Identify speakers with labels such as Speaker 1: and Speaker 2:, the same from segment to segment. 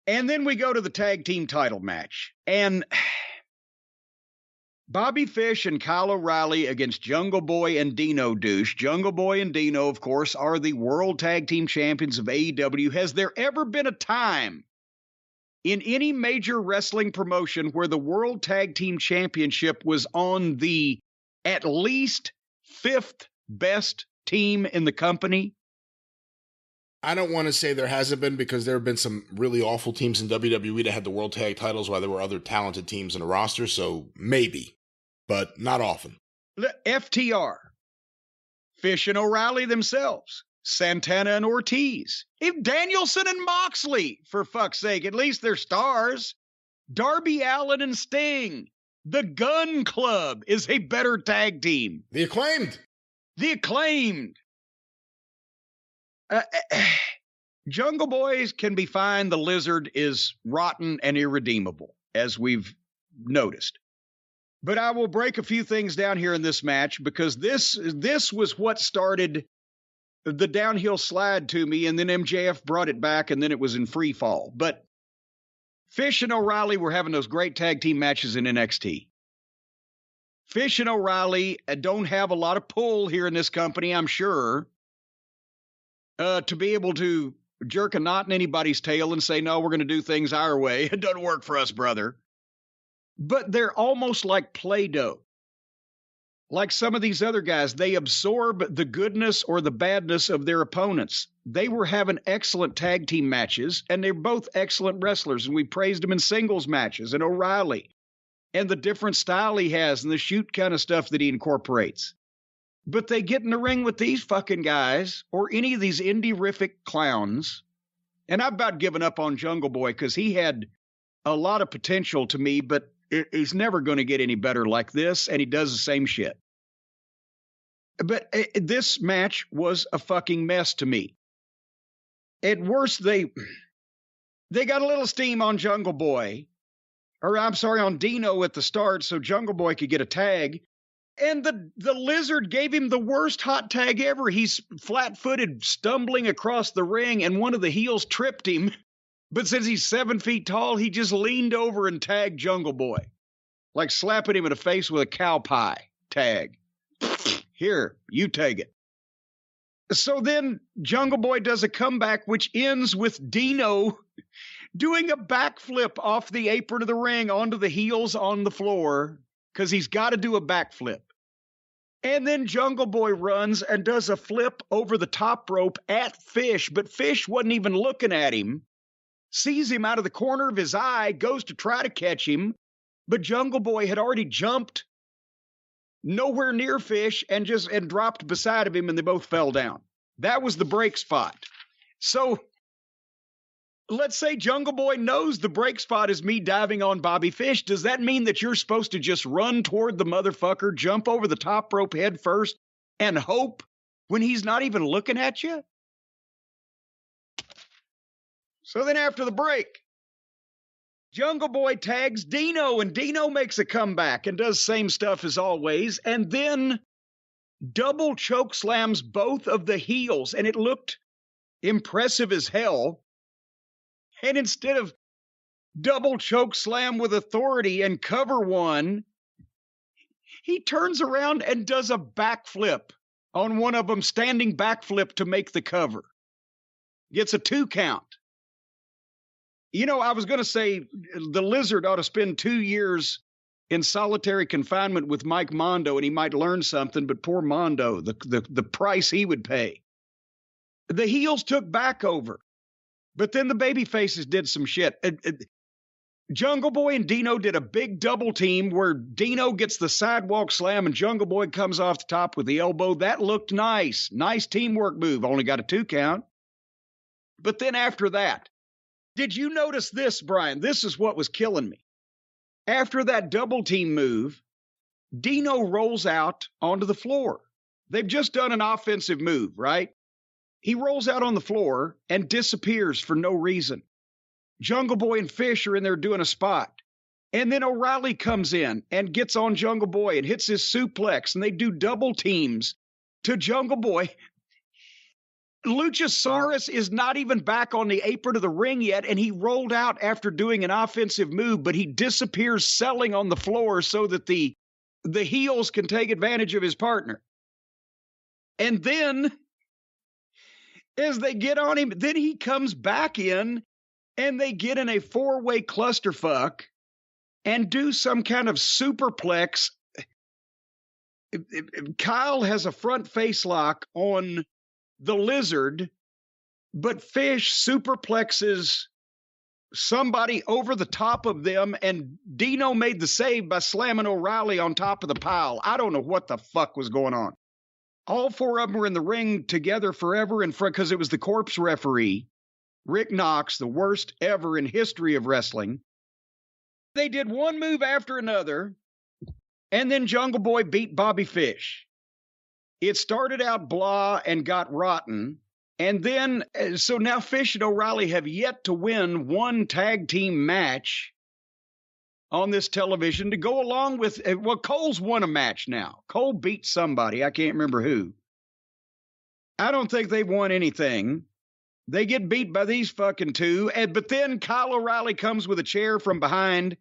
Speaker 1: And then we go to the tag team title match. And Bobby Fish and Kyle O'Reilly against Jungle Boy and Dino Douche. Jungle Boy and Dino, of course, are the World Tag Team Champions of AEW. Has there ever been a time in any major wrestling promotion where the World Tag Team Championship was on the at least fifth best team in the company?
Speaker 2: I don't want to say there hasn't been, because there have been some really awful teams in WWE that had the World Tag titles while there were other talented teams in the roster, so maybe, but not often.
Speaker 1: FTR, Fish and O'Reilly themselves, Santana and Ortiz, Danielson and Moxley, for fuck's sake, at least they're stars. Darby Allin and Sting. The Gun Club is a better tag team.
Speaker 2: The Acclaimed.
Speaker 1: Jungle Boys can be fine. The Lizard is rotten and irredeemable, as we've noticed. But I will break a few things down here in this match, because this was what started the downhill slide to me, and then MJF brought it back, and then it was in free fall. But Fish and O'Reilly were having those great tag team matches in NXT. Fish and O'Reilly don't have a lot of pull here in this company, I'm sure, to be able to jerk a knot in anybody's tail and say, no, we're going to do things our way. It doesn't work for us, brother. But they're almost like Play-Doh. Like some of these other guys, they absorb the goodness or the badness of their opponents. They were having excellent tag team matches, and they're both excellent wrestlers, and we praised them in singles matches, and O'Reilly, and the different style he has, and the shoot kind of stuff that he incorporates. But they get in the ring with these fucking guys, or any of these indie-rific clowns, and I've about given up on Jungle Boy, because he had a lot of potential to me, but he's never going to get any better like this, and he does the same shit. But this match was a fucking mess to me. At worst, they got a little steam on Jungle Boy, or I'm sorry, on Dino at the start, so Jungle Boy could get a tag, and the Lizard gave him the worst hot tag ever. He's flat-footed, stumbling across the ring, and one of the heels tripped him. But since he's 7 feet tall, he just leaned over and tagged Jungle Boy. Like slapping him in the face with a cow pie tag. Here, you take it. So then Jungle Boy does a comeback, which ends with Dino doing a backflip off the apron of the ring onto the heels on the floor, because he's got to do a backflip. And then Jungle Boy runs and does a flip over the top rope at Fish, but Fish wasn't even looking at him. Sees him out of the corner of his eye, goes to try to catch him, but Jungle Boy had already jumped nowhere near Fish and dropped beside of him, and they both fell down. That was the break spot. So let's say Jungle Boy knows the break spot is me diving on Bobby Fish. Does that mean that you're supposed to just run toward the motherfucker, jump over the top rope head first, and hope when he's not even looking at you? So then after the break, Jungle Boy tags Dino, and Dino makes a comeback and does same stuff as always, and then double choke slams both of the heels, and it looked impressive as hell. And instead of double choke slam with authority and cover one, he turns around and does a backflip on one of them, standing backflip to make the cover. Gets a 2 count. You know, I was going to say the Lizard ought to spend 2 years in solitary confinement with Mike Mondo, and he might learn something, but poor Mondo, the price he would pay. The heels took back over, but then the baby faces did some shit. Jungle Boy and Dino did a big double team where Dino gets the sidewalk slam and Jungle Boy comes off the top with the elbow. That looked nice. Nice teamwork move. Only got a 2 count. But then after that, did you notice this, Brian? This is what was killing me. After that double team move, Dino rolls out onto the floor. They've just done an offensive move, right? He rolls out on the floor and disappears for no reason. Jungle Boy and Fish are in there doing a spot. And then O'Reilly comes in and gets on Jungle Boy and hits his suplex, and they do double teams to Jungle Boy. Luchasaurus is not even back on the apron of the ring yet, and he rolled out after doing an offensive move, but he disappears selling on the floor so that the heels can take advantage of his partner. And then, as they get on him, then he comes back in, and they get in a four-way clusterfuck and do some kind of superplex. Kyle has a front face lock on the Lizard, but Fish superplexes somebody over the top of them, and Dino made the save by slamming O'Reilly on top of the pile. I don't know what the fuck was going on. All four of them were in the ring together forever in front, because it was the corpse referee, Rick Knox, the worst ever in history of wrestling. They did one move after another, and then Jungle Boy beat Bobby Fish. It started out blah and got rotten. And then, so now Fish and O'Reilly have yet to win one tag team match on this television to go along with, well, Cole's won a match now. Cole beat somebody. I can't remember who. I don't think they've won anything. They get beat by these fucking two. But then Kyle O'Reilly comes with a chair from behind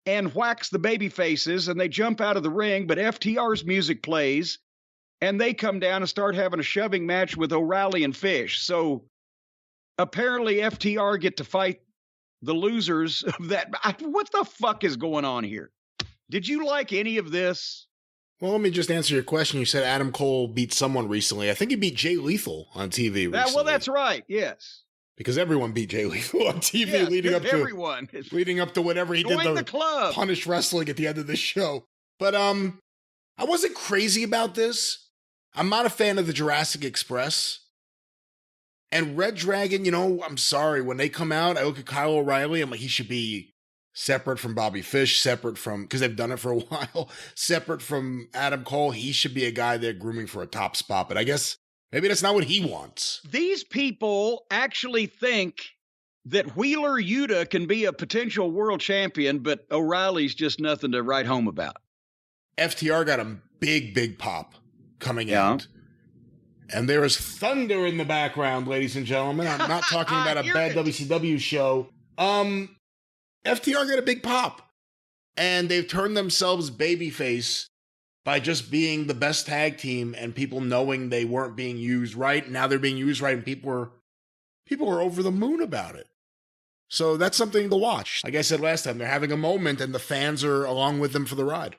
Speaker 1: and whacks the baby faces, and they jump out of the ring, but FTR's music plays. And they come down and start having a shoving match with O'Reilly and Fish. So apparently FTR get to fight the losers of that. What the fuck is going on here? Did you like any of this?
Speaker 2: Well, let me just answer your question. You said Adam Cole beat someone recently. I think he beat Jay Lethal on TV recently.
Speaker 1: Well, that's right. Yes.
Speaker 2: Because everyone beat Jay Lethal on TV leading up to whatever he did
Speaker 1: the club.
Speaker 2: Punish wrestling at the end of the show. But I wasn't crazy about this. I'm not a fan of the Jurassic Express. And Redragon, I'm sorry, when they come out, I look at Kyle O'Reilly, I'm like, he should be separate from Bobby Fish, separate from, because they've done it for a while, separate from Adam Cole. He should be a guy they're grooming for a top spot. But I guess maybe that's not what he wants.
Speaker 1: These people actually think that Wheeler Yuta can be a potential world champion, but O'Reilly's just nothing to write home about.
Speaker 2: FTR got a big pop coming out. And there is thunder in the background, ladies and gentlemen. I'm not talking about a bad WCW show. FTR got a big pop. And they've turned themselves babyface by just being the best tag team and people knowing they weren't being used right. Now they're being used right, and people are over the moon about it. So that's something to watch. Like I said last time, they're having a moment and the fans are along with them for the ride.